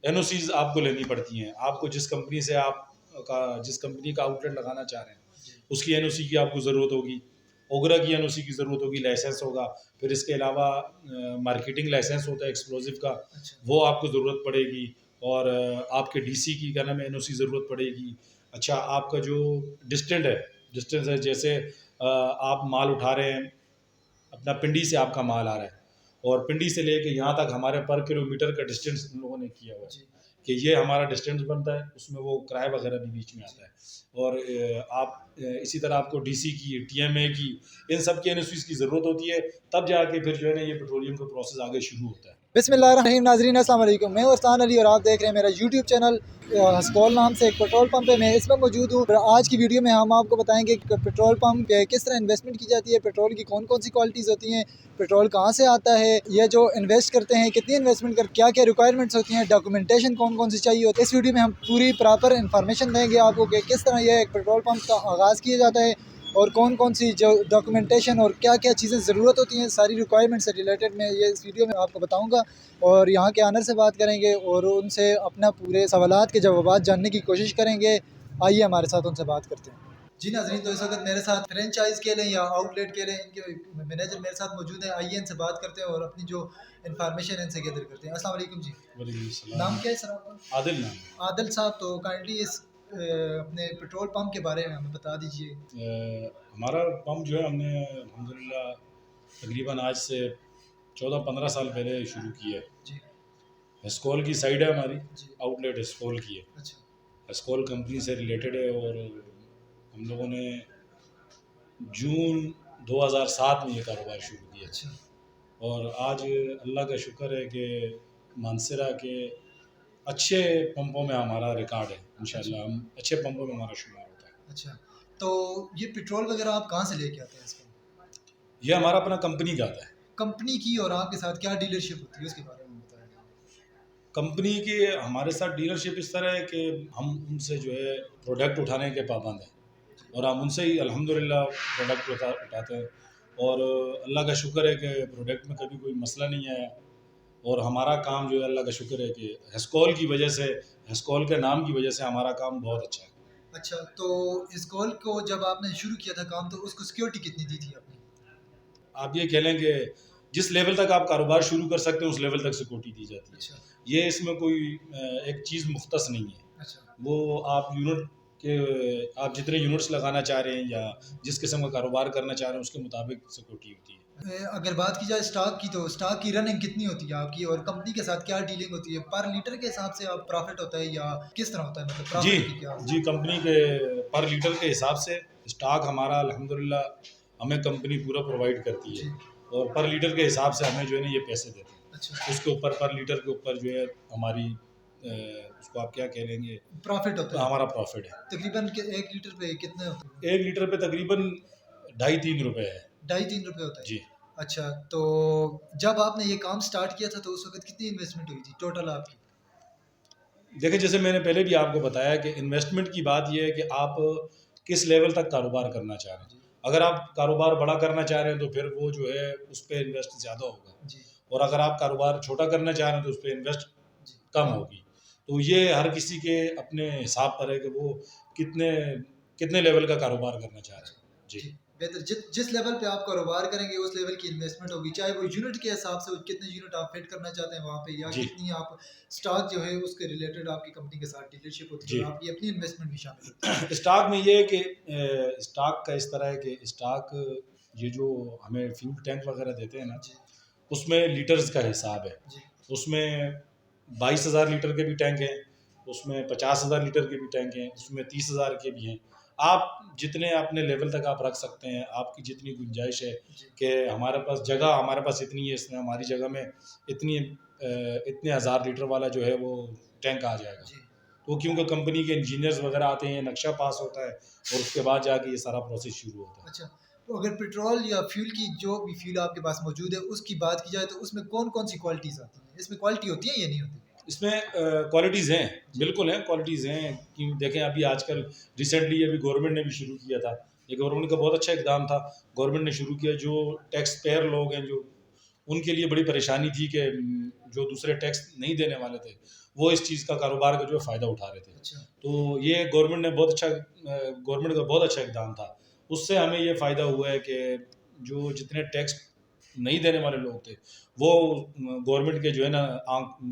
NOCs आपको लेनी पड़ती हैं। आपको जिस कंपनी से जिस कंपनी का आउटलेट लगाना चाह रहे हैं उसकी एनओसी की आपको ज़रूरत होगी, ओगरा की एनओसी की ज़रूरत होगी, लाइसेंस होगा। फिर इसके अलावा मार्केटिंग लाइसेंस होता है एक्सप्लोजिव का, वो आपको ज़रूरत पड़ेगी। और आपके डीसी की क्या नाम है एनओसी ज़रूरत पड़ेगी। अच्छा, आपका जो डिस्टेंस है, जैसे आप माल उठा रहे हैं, अपना पिंडी से आपका माल आ रहा है और पिंडी से लेके यहाँ तक हमारे पर किलोमीटर का डिस्टेंस उन लोगों ने किया हुआ है कि ये हमारा डिस्टेंस बनता है, उसमें वो किराया वगैरह भी बीच में आता है। और इसी तरह आपको डीसी की, टीएमए की, इन सब की एनओसीज की ज़रूरत होती है, तब जाके फिर जो है ना ये पेट्रोलियम का प्रोसेस आगे शुरू होता है। बिस्मिल्लाहिर्रहमानिर्रहीम। नाज़रीन अस्सलाम वालेकुम, मैं उस्तान अली और आप देख रहे हैं मेरा यूट्यूब चैनल। हस्कॉल नाम से एक पेट्रोल पंप है, मैं इसमें मौजूद हूँ। आज की वीडियो में हम आपको बताएंगे कि पेट्रोल पंप किस तरह इन्वेस्टमेंट की जाती है, पेट्रोल की कौन कौन सी क्वालिटीज़ होती हैं, पेट्रोल कहाँ से आता है, ये जो इन्वेस्ट करते हैं कितनी इन्वेस्टमेंट कर, क्या क्या रिक्वायरमेंट्स होती हैं, डॉक्यूमेंटेशन कौन कौन सी चाहिए होती है। इस वीडियो में हम पूरी प्रॉपर इन्फॉर्मेशन देंगे आपको कि किस तरह यह एक पेट्रोल पंप का आगाज़ किया जाता है और कौन कौन सी जो डॉक्यूमेंटेशन और क्या क्या चीज़ें ज़रूरत होती हैं, सारी रिक्वायरमेंट से रिलेटेड मैं ये इस वीडियो में आपको बताऊंगा। और यहाँ के ऑनर से बात करेंगे और उनसे अपना पूरे सवालात के जवाब जानने की कोशिश करेंगे। आइए हमारे साथ उनसे बात करते हैं। जी नाज़रीन, तो इस वक्त मेरे साथ फ्रेंचाइज के लें या आउटलेट के लें, इनके मैनेजर मेरे साथ मौजूद हैं। आइए इनसे बात करते हैं और अपनी जो इन्फॉर्मेशन इनसे गैदर करते हैं। अस्सलाम वालेकुम जी। नाम क्या है सर आपका? आदिल नाम। आदिल साहब, तो काइंडली इस अपने पेट्रोल पंप के बारे में हमें बता दीजिए। हमारा पंप जो है हमने अल्हम्दुलिल्लाह तकरीबन आज से 14-15 साल पहले शुरू किया है। हस्कॉल की साइड है हमारी, आउटलेट हस्कॉल की है। अच्छा। हस्कॉल कंपनी से रिलेटेड है और हम लोगों ने जून 2007 में ये कारोबार शुरू किया। अच्छा। और आज अल्लाह का शुक्र है कि मानसरा के अच्छे पंपों में हमारा रिकॉर्ड है। इंशाल्लाह हम अच्छे पंपों में हमारा शुमार होता है। अच्छा, तो ये पेट्रोल वगैरह आप कहाँ से लेके आते हैं इसको? ये हमारा अपना कंपनी का आता है। कंपनी की और आपके साथ क्या डीलरशिप होती है उसके बारे में बताएं। कंपनी की हमारे साथ डीलरशिप इस तरह है कि हम उनसे जो है प्रोडक्ट उठाने के पाबंद हैं और हम उनसे ही अल्हम्दुलिल्लाह प्रोडक्ट उठाते हैं। और अल्लाह का शुक्र है कि प्रोडक्ट में कभी कोई मसला नहीं आया। और हमारा काम जो है अल्लाह का शुक्र है कि हस्कॉल की वजह से, हस्कॉल के नाम की वजह से हमारा काम बहुत अच्छा है। अच्छा, तो इस कॉल को जब आपने शुरू किया था काम, तो उसको सिक्योरिटी कितनी दी थी आपने? आप ये कह लें कि जिस लेवल तक आप कारोबार शुरू कर सकते हैं उस लेवल तक सिक्योरिटी दी जाती है। अच्छा। ये इसमें कोई एक चीज़ मुख्तस नहीं है। अच्छा। वो आप यूनिट के, आप जितने यूनिट्स लगाना चाह रहे हैं या जिस किस्म का कारोबार करना चाह रहे हैं उसके मुताबिक सिक्योरिटी होती है। अगर बात की जाए स्टॉक की, तो स्टॉक की रनिंग कितनी होती है आपकी और कंपनी के साथ क्या डीलिंग होती है? पर लीटर के हिसाब से आप प्रॉफिट होता है या किस तरह होता है, मतलब जी प्रॉफिट की क्या? जी, कंपनी के पर लीटर के हिसाब से स्टॉक हमारा अल्हम्दुलिल्लाह हमें कंपनी पूरा प्रोवाइड करती है और पर लीटर के हिसाब से हमें जो है ना ये पैसे देते हैं। अच्छा। उसके ऊपर पर लीटर के ऊपर जो है हमारी उसको आप क्या कह लेंगे, प्रॉफिट होता है। हमारा प्रॉफिट है। तकरीबन 1 लीटर पे कितने होते हैं? 1 लीटर पे तकरीबन 2.5-3 रुपए है। 2.5-3 रुपए होता है जी। अच्छा, तो जब आपने ये काम स्टार्ट किया था तो उस वक्त कितनी इन्वेस्टमेंट हुई थी टोटल आपकी? देखिए, जैसे मैंने पहले भी आपको बताया कि इन्वेस्टमेंट की बात यह है कि आप किस लेवल तक कारोबार करना चाह रहे हैं। अगर आप कारोबार बड़ा करना चाह रहे हैं तो फिर वो जो है उस पर इन्वेस्ट ज़्यादा होगा जी। और अगर आप कारोबार छोटा करना चाह रहे हैं तो उस पर इन्वेस्ट कम होगी। तो ये हर किसी के अपने हिसाब पर है कि वो कितने कितने लेवल का कारोबार करना चाह रहे हैं। जी, बेहतर जिस लेवल पे आप कारोबार करेंगे उस लेवल की इन्वेस्टमेंट होगी, चाहे वो यूनिट के हिसाब से कितने यूनिट आप फिट करना चाहते हैं वहाँ पे, या जी, कितनी आप स्टॉक जो है उसके रिलेटेड आपकी कंपनी के साथ डीलरशिप होती है जी। और आपकी अपनी इन्वेस्टमेंट भी शामिल होती है। स्टॉक में ये है कि स्टॉक का इस तरह है कि स्टॉक ये जो हमें फ्यूल टैंक वगैरह देते हैं ना, जी। उसमें लीटर्स का हिसाब है। जी। उसमें 22,000 लीटर के भी टैंक हैं, उसमें 50,000 लीटर के भी टैंक हैं, उसमें 30,000 के भी हैं। आप जितने अपने लेवल तक आप रख सकते हैं, आपकी जितनी गुंजाइश है कि हमारे पास जगह, हमारे पास इतनी है, इसमें हमारी जगह में इतने हज़ार लीटर वाला जो है वो टैंक आ जाएगा। तो क्योंकि कंपनी के इंजीनियर्स वगैरह आते हैं, नक्शा पास होता है और उसके बाद जाके ये सारा प्रोसेस शुरू होता है। अच्छा, तो अगर पेट्रोल या फ्यूल की जो भी फ्यूल आपके पास मौजूद है उसकी बात की जाए तो उसमें कौन कौन सी क्वालिटीज़ आती हैं? इसमें क्वालिटी होती है या नहीं होती? इसमें क्वालिटीज़ हैं, बिल्कुल हैं, क्वालिटीज़ हैं कि देखें अभी आजकल रिसेंटली अभी गवर्नमेंट ने भी शुरू किया था। ये गवर्नमेंट का बहुत अच्छा इकदाम था। गवर्नमेंट ने शुरू किया, जो टैक्स पेयर लोग हैं जो, उनके लिए बड़ी परेशानी थी कि जो दूसरे टैक्स नहीं देने वाले थे वो इस चीज़ का कारोबार का जो है फ़ायदा उठा रहे थे। अच्छा। तो ये गवर्नमेंट का बहुत अच्छा इक़दाम था। उससे हमें ये फ़ायदा हुआ है कि जो जितने टैक्स नहीं देने वाले लोग थे वो गवर्नमेंट के जो है ना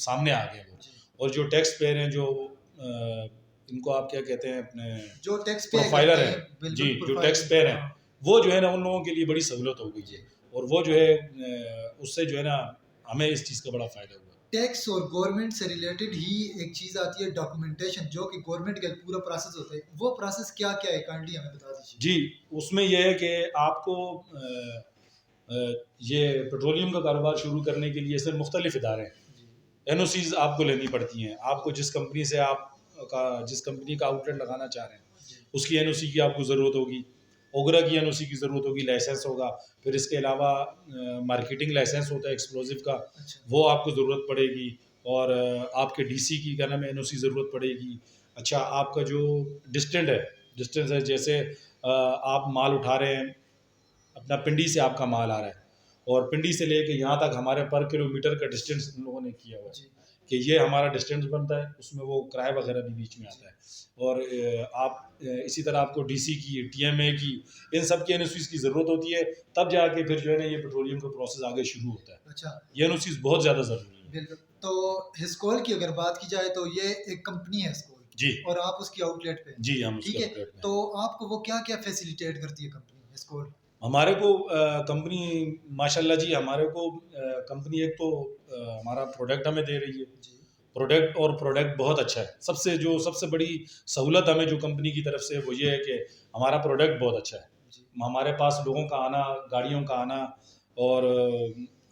सामने आ गए वो, और जो टैक्स पेयर हैं, जो इनको आप क्या कहते हैं, अपने जो टैक्स पे प्रोफाइलर करते हैं, हैं, बिल्कुल जी, जो प्रोफाइल, टैक्स पेयर हैं, हाँ। वो जो है ना उन लोगों के लिए बड़ी सहूलत हो गई है, और वो जो है उससे जो है ना हमें इस चीज़ का बड़ा फ़ायदा हुआ। टैक्स और गवर्नमेंट से रिलेटेड ही एक चीज़ आती है डॉक्यूमेंटेशन, जो कि गवर्नमेंट का पूरा प्रोसेस होता है। वो प्रोसेस क्या-क्या है, काइंडली हमें बता दीजिए। जी, उसमें ये है कि आपको ये पेट्रोलियम का कारोबार शुरू करने के लिए इसमें मुख्तलिफ इदारे हैं, जी, एनओसीज़ आपको लेनी पड़ती हैं। आपको जिस कंपनी से जिस कंपनी का आउटलेट लगाना चाह रहे हैं, जी, उसकी एनओसी की आपको ज़रूरत होगी, ओगरा की एनओसी की ज़रूरत होगी, लाइसेंस होगा। फिर इसके अलावा मार्केटिंग लाइसेंस होता है एक्सप्लोसिव का, अच्छा, वो आपको ज़रूरत पड़ेगी, और आपके डीसी की क्या नाम है एनओसी ज़रूरत पड़ेगी। अच्छा, आपका जो डिस्टेंस है, जैसे आप माल उठा रहे हैं, अपना पिंडी से आपका माल आ रहा है, और पिंडी से लेके यहाँ तक हमारे पर किलोमीटर का डिस्टेंस इन लोगों ने किया हुआ है जी, कि ये हमारा डिस्टेंस बनता है, उसमें वो किराया वगैरह भी बीच में आता है। और इसी तरह आपको डीसी की, टीएमए की, इन सब की एनओसीज़ की ज़रूरत होती है, तब जाके फिर जो है ना ये पेट्रोलियम का प्रोसेस आगे शुरू होता है। अच्छा, ये एनओसीज़ बहुत ज़्यादा ज़रूरी है। बिल्कुल। तो हिस्कोल की अगर बात की जाए तो ये एक कंपनी है हिस्कोल, जी, और आप उसकी आउटलेट पे हैं, जी, हम ठीक उसके है? आउटलेट में हैं। तो आपको वो क्या-क्या फैसिलिटेट करती है कंपनी हिस्कोल? हमारे को कंपनी माशाल्लाह जी, हमारे को कंपनी एक तो हमारा प्रोडक्ट हमें दे रही है। जी, प्रोडक्ट बहुत अच्छा है। सबसे बड़ी सहूलत हमें जो कंपनी की तरफ से वो ये है कि हमारा प्रोडक्ट बहुत अच्छा है। जी, हमारे पास लोगों का आना, गाड़ियों का आना, और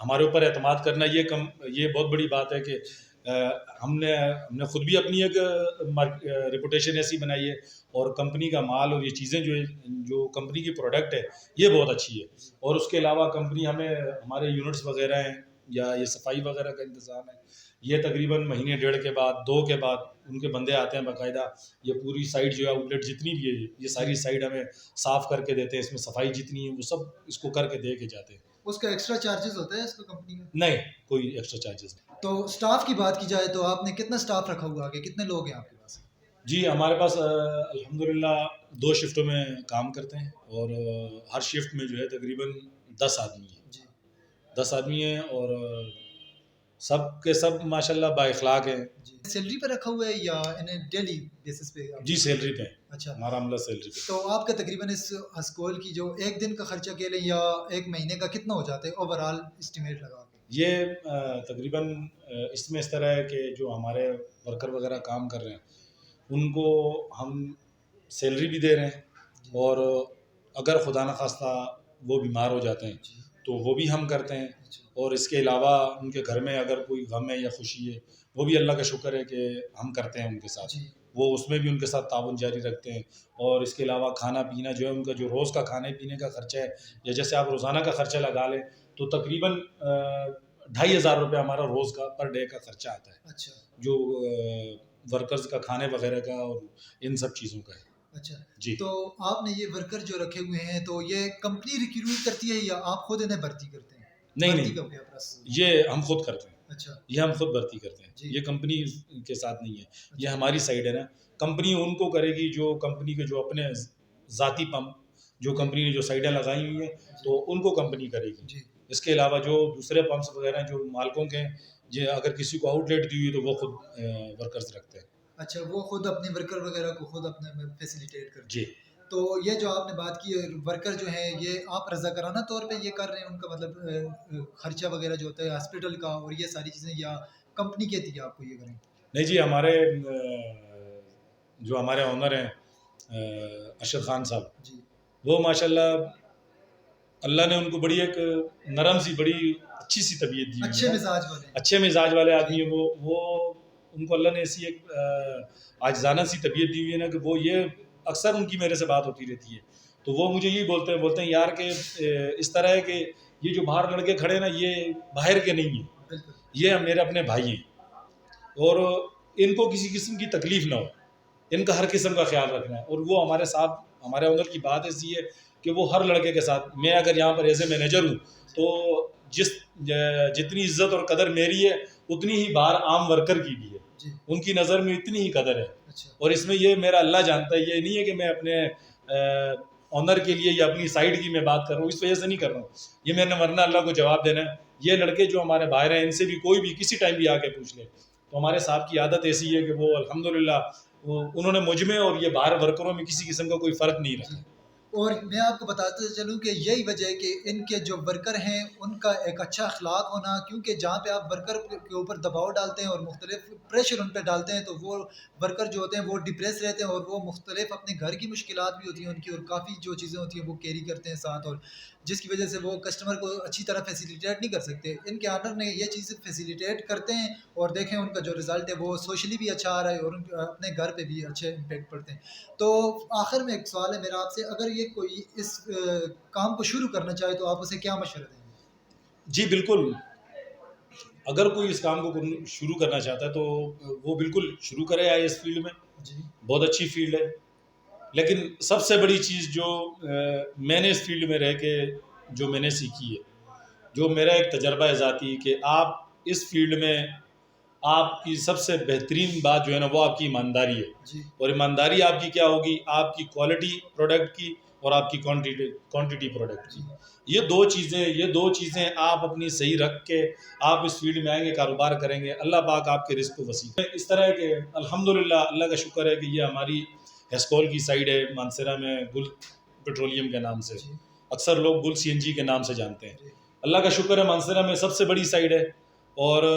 हमारे ऊपर एतमाद करना, ये बहुत बड़ी बात है कि हमने हमने खुद भी अपनी एक रेपुटेशन ऐसी बनाई है, और कंपनी का माल और ये चीज़ें जो कंपनी की प्रोडक्ट है, ये बहुत अच्छी है। और उसके अलावा कंपनी हमें, हमारे यूनिट्स वगैरह हैं, या ये सफाई वगैरह का इंतज़ाम है, ये तकरीबन महीने डेढ़ के बाद, 2 के बाद उनके बंदे आते हैं बाकायदा। ये पूरी साइट जो है, आउटलेट जितनी भी है, ये सारी साइट हमें साफ़ करके देते हैं। इसमें सफाई जितनी है वो सब इसको करके दे के जाते हैं। उसका एक्स्ट्रा चार्जेस होता है इसका कंपनी में? नहीं, कोई एक्स्ट्रा चार्जेस नहीं। तो स्टाफ की बात की जाए तो आपने कितना स्टाफ रखा हुआ है? कितने लोग हैं आपके पास? जी, हमारे पास अल्हम्दुलिल्लाह 2 शिफ्टों में काम करते हैं, और हर शिफ्ट में जो है तकरीबन 10 आदमी हैं। जी, 10 आदमी हैं, और सब के सब माशाल्लाह बाइखलाक हैं। जी। सैलरी पे रखा हुआ है या इन्हें डेली बेसिस पे आप? जी, सैलरी पे हैं। अच्छा, हमारा अमला सैलरी पे। तो आपका तकरीबन इस हस्कोल की जो एक दिन का खर्चा कह लें या एक महीने का कितना हो जाता है ओवरऑल एस्टिमेट लगा के? ये तकरीबन इसमें इस तरह है कि जो हमारे वर्कर वगैरह काम कर रहे हैं, उनको हम सैलरी भी दे रहे हैं, जी, और अगर खुदा न खास्ता वो बीमार हो जाते हैं, जी, तो वो भी हम करते हैं। अच्छा, और इसके अलावा उनके घर में अगर कोई गम है या खुशी है, वो भी अल्लाह का शुक्र है कि हम करते हैं उनके साथ। जी, वो उसमें भी उनके साथ ताउन जारी रखते हैं। और इसके अलावा खाना-पीना जो है, उनका जो रोज़ का खाने-पीने का खर्चा है, या जैसे आप रोज़ाना का खर्चा लगा लें, तो तकरीबन 2,500 रुपये हमारा रोज़ का पर डे का खर्चा आता है, अच्छा, जो वर्कर्स का खाने वगैरह का और इन सब चीज़ों का है। अच्छा। जी। तो आपने ये वर्कर जो रखे हुए हैं, तो ये कंपनी रिक्रूट करती है या आप खुद इन्हें भर्ती करते हैं? नहीं, भर्ती नहीं, का क्या प्रोसेस? ये हम खुद करते हैं। अच्छा, ये हम खुद भर्ती करते हैं। जी, ये कंपनी के साथ नहीं है। ये अच्छा, हमारी साइड है ना। कंपनी उनको करेगी जो कंपनी के जो अपने ज़ाती पंप, जो जी, कंपनी ने जो साइटें लगाई हुई हैं, जी, तो उनको कंपनी करेगी। जी, इसके अलावा जो दूसरे पंप्स वगैरह हैं, जो मालिकों के हैं, ये अगर किसी को आउटलेट दी हुई है, तो वो खुद वर्कर्स रखते हैं। अच्छा, वो खुद अपने वर्कर वगैरह को खुद अपने में फैसिलिटेट करते जी। हैं। तो ये जो आपने बात की है, वर्कर जो हैं, ये आप रज़ाकाराना तौर पे ये कर रहे हैं, उनका मतलब खर्चा वगैरह जो होता है हॉस्पिटल का और ये सारी चीज़ें, या कंपनी कहती है आपको ये करें? नहीं जी, हमारे जो हमारे ओनर हैं अरशद खान साहब, जी, वो माशाल्लाह अल्लाह ने उनको बड़ी एक नरम सी, बड़ी अच्छी सी तबीयत दी हुई अच्छे है। मिजाज वाले हैं। अच्छे मिजाज वाले जी, आदमी हैं वो उनको अल्लाह ने ऐसी एक आजिज़ाना सी तबीयत दी हुई है ना, कि वो ये अक्सर उनकी मेरे से बात होती रहती है। तो वो मुझे यही बोलते हैं यार कि इस तरह है कि ये जो बाहर लड़के खड़े हैं ना, ये बाहर के नहीं हैं, बिल्कुल, ये मेरे अपने भाई हैं, और इनको किसी किस्म की तकलीफ़ ना हो, इनका हर किस्म का ख्याल रखना है। और वो हमारे साथ, हमारे ओनर की बात ऐसी है कि वो हर लड़के के साथ, मैं अगर यहाँ पर एज ए मैनेजर हूँ, तो जितनी इज्जत और कदर मेरी है, उतनी ही बाहर आम वर्कर की भी है। जी। उनकी नज़र में इतनी ही कदर है। अच्छा। और इसमें ये मेरा अल्लाह जानता है, ये नहीं है कि मैं अपने ऑनर के लिए या अपनी साइड की मैं बात कर रहा हूँ, इस वजह से नहीं कर रहा हूँ। ये मैंने वरना अल्लाह को जवाब देना है। ये लड़के जो हमारे बाहर हैं, इनसे भी कोई भी किसी टाइम भी आके पूछ ले, तो हमारे साहब की आदत ऐसी है कि वो अल्हम्दुलिल्लाह उन्होंने मुझ में और ये बाहर वर्करों में किसी किस्म का कोई फ़र्क नहीं जी। रखा। और मैं आपको बताते चलूँ कि यही वजह है कि इनके जो वर्कर हैं उनका एक अच्छा अखलाक होना, क्योंकि जहाँ पे आप वर्कर के ऊपर दबाव डालते हैं और मुख्तलिफ प्रेशर उन पे डालते हैं तो वो वर्कर जो होते हैं वो डिप्रेस रहते हैं और वो मुख्तलिफ अपने घर की मुश्किलात भी होती हैं उनकी, और काफ़ी जो चीज़ें होती हैं वो कैरी करते हैं साथ, और जिसकी वजह से वो कस्टमर को अच्छी तरह फैसिलिटेट नहीं कर सकते। इनके ऑनर ने ये चीज़ें फैसिलिटेट करते हैं और देखें उनका जो रिज़ल्ट है वो सोशली भी अच्छा आ रहा है और अपने घर पे भी अच्छे इम्पेक्ट पड़ते हैं। तो आखिर में एक सवाल है मेरा आपसे, अगर ये कोई इस काम को शुरू करना चाहे तो आप उसे क्या मशवरा देंगे? जी, बिल्कुल। अगर कोई इस काम को शुरू करना चाहता है तो वो बिल्कुल शुरू करे, आए इस फील्ड में। जी। बहुत अच्छी फील्ड है। लेकिन सबसे बड़ी चीज़ जो मैंने इस फील्ड में रह के जो मैंने सीखी है, जो मेरा एक तजर्बा है ज़ाती, कि आप इस फील्ड में आपकी सबसे बेहतरीन बात जो है ना वो आपकी ईमानदारी है। जी। और ईमानदारी आपकी क्या होगी? आपकी क्वालिटी प्रोडक्ट की और आपकी क्वांटिटी प्रोडक्ट जी। की। ये दो चीज़ें आप अपनी सही रख के आप इस फील्ड में आएंगे, कारोबार करेंगे, अल्लाह पाक आपके रिस्क को वसी इस तरह के। अल्हम्दुलिल्लाह अल्लाह का शुक्र है कि ये हमारी हेस्कोल की साइड है मानसरा में, गुल पेट्रोलियम के नाम से। जी। अक्सर लोग गुल CNG के नाम से जानते हैं। जी। अल्लाह का शुक्र है मानसरा में सबसे बड़ी साइड है और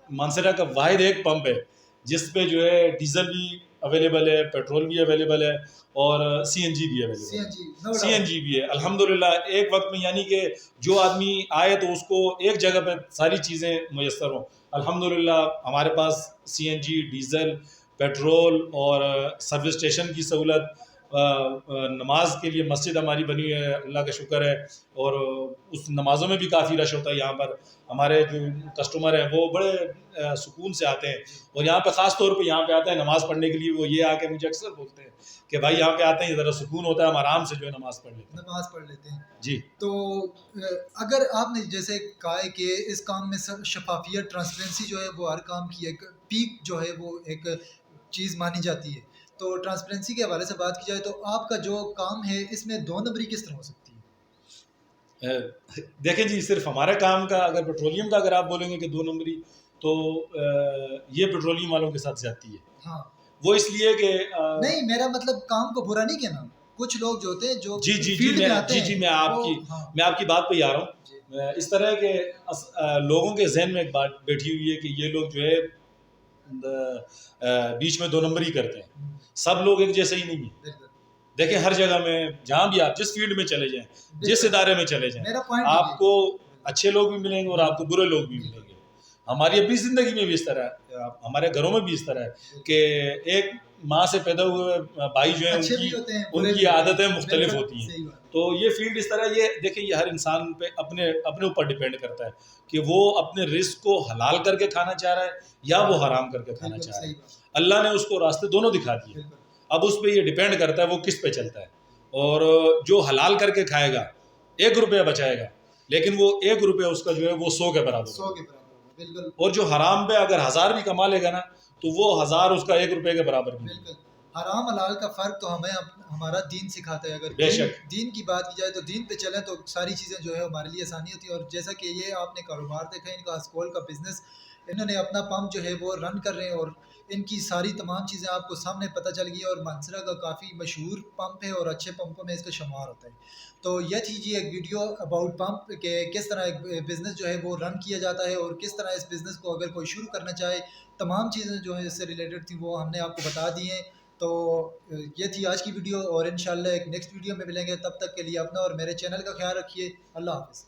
मानसरा का वाहिद एक पंप है जिस पे जो है डीजल भी अवेलेबल है, पेट्रोल भी अवेलेबल है और CNG भी अवेलेबल है। CNG no doubt. CNG भी है अल्हम्दुलिल्लाह। एक वक्त में यानी कि जो आदमी आए तो उसको एक जगह पे सारी चीज़ें मुयस्सर हों। अल्हम्दुलिल्लाह हमारे पास CNG, डीज़ल, पेट्रोल और सर्विस स्टेशन की सहूलत, नमाज के लिए मस्जिद हमारी बनी हुई है, अल्लाह का शुक्र है। और उस नमाज़ों में भी काफ़ी रश होता है। यहाँ पर हमारे जो कस्टमर हैं वो बड़े सुकून से आते हैं और यहाँ पे ख़ास तौर पे यहाँ पे आते हैं नमाज़ पढ़ने के लिए। वो ये आके मुझे अक्सर बोलते हैं कि भाई यहाँ पे आते हैं ज़रा सुकून होता है, हम आराम से जो है नमाज़ पढ़ लेते हैं। नमाज पढ़ लेते हैं। जी। तो अगर आपने जैसे कहा है कि इस काम में शफाफियत, ट्रांसपेरेंसी जो है वो हर काम की एक पीक जो है वो एक चीज़ मानी जाती है। तो ट्रांसपेरेंसी के हवाले से बात की जाए तो आपका जो काम है इसमें दो नंबरी किस तरह हो सकती है? देखें जी, सिर्फ हमारे काम का अगर पेट्रोलियम का अगर आप बोलेंगे कि 2 नंबरी, तो ये पेट्रोलियम वालों के साथ ज़्यादती है। हाँ। वो इसलिए कि नहीं, मेरा मतलब काम को बुरा नहीं कहना। कुछ लोग जो होते हैं जो जी, जी, जी, फील्ड में आते हैं मैं वो हाँ। आपकी बात पे ही आ रहा हूँ। जी। इस तरह के लोगों के ज़हन में एक बात बैठी हुई है कि ये लोग जो है बीच में 2 नंबरी करते हैं। सब लोग एक जैसे ही नहीं हैं। बिल्कुल। देखिए हर जगह में जहाँ भी आप जिस फील्ड में चले जाएँ, जिस बिल्कुल। इदारे में चले जाएँ, मेरा पॉइंट यही है। आपको अच्छे लोग भी मिलेंगे और आपको बुरे लोग भी मिलेंगे। हमारी अपनी ज़िंदगी में भी इस तरह है, हमारे घरों में भी इस तरह है कि एक माँ से पैदा हुए भाई जो है अच्छे भी होते हैं, बुरे उनकी भी होते हैं। आदतें मुख्तलिफ बिल्कुल होती हैं। सही बात। तो ये फील्ड इस तरह, ये देखिए ये हर इंसान पे अपने अपने ऊपर डिपेंड करता है कि वो अपने रिस्क को हलाल करके खाना चाह रहा है या वो हराम करके खाना बिल्कुल चाह रहा सही है। बात। अल्लाह ने उसको रास्ते दोनों दिखा दिए। बिल्कुल। अब उस पे ये डिपेंड करता है वो किस पे चलता है। और जो हलाल करके खाएगा 1 रुपया बचाएगा, लेकिन वो 1 रुपया उसका जो है वो 100 के बराबर 100 होगा। के बराबर होगा। बिल्कुल। और जो हराम पे अगर 1000 भी कमा लेगा ना, तो वो 1000 उसका 1 रुपये के बराबर भी नहीं। बिल्कुल। हराम हलाल का फ़र्क तो हमें हमारा दीन सिखाता है। अगर बेशक। दीन की बात की जाए तो दीन पे चलें तो सारी चीज़ें जो है हमारे लिए आसानी होती है। और जैसा कि ये आपने कारोबार देखा है, इनका हस्कोल का बिज़नेस, इन्होंने अपना पंप जो है वो रन कर रहे हैं और इनकी सारी तमाम चीज़ें आपको सामने पता चल गई है। और मानसरा का काफ़ी मशहूर पंप है और अच्छे पंपों में इसका शुमार होता है। तो यह थी जी एक वीडियो अबाउट पंप के किस तरह एक बिज़नेस जो है वो रन किया जाता है और किस तरह इस बिज़नेस को अगर कोई शुरू करना चाहे, तमाम चीज़ें जो है इससे रिलेटेड थी वो हमने आपको बता दी हैं। तो ये थी आज की वीडियो और इंशाल्लाह एक नेक्स्ट वीडियो में मिलेंगे। तब तक के लिए अपना और मेरे चैनल का ख्याल रखिए। अल्लाह हाफ़िज़।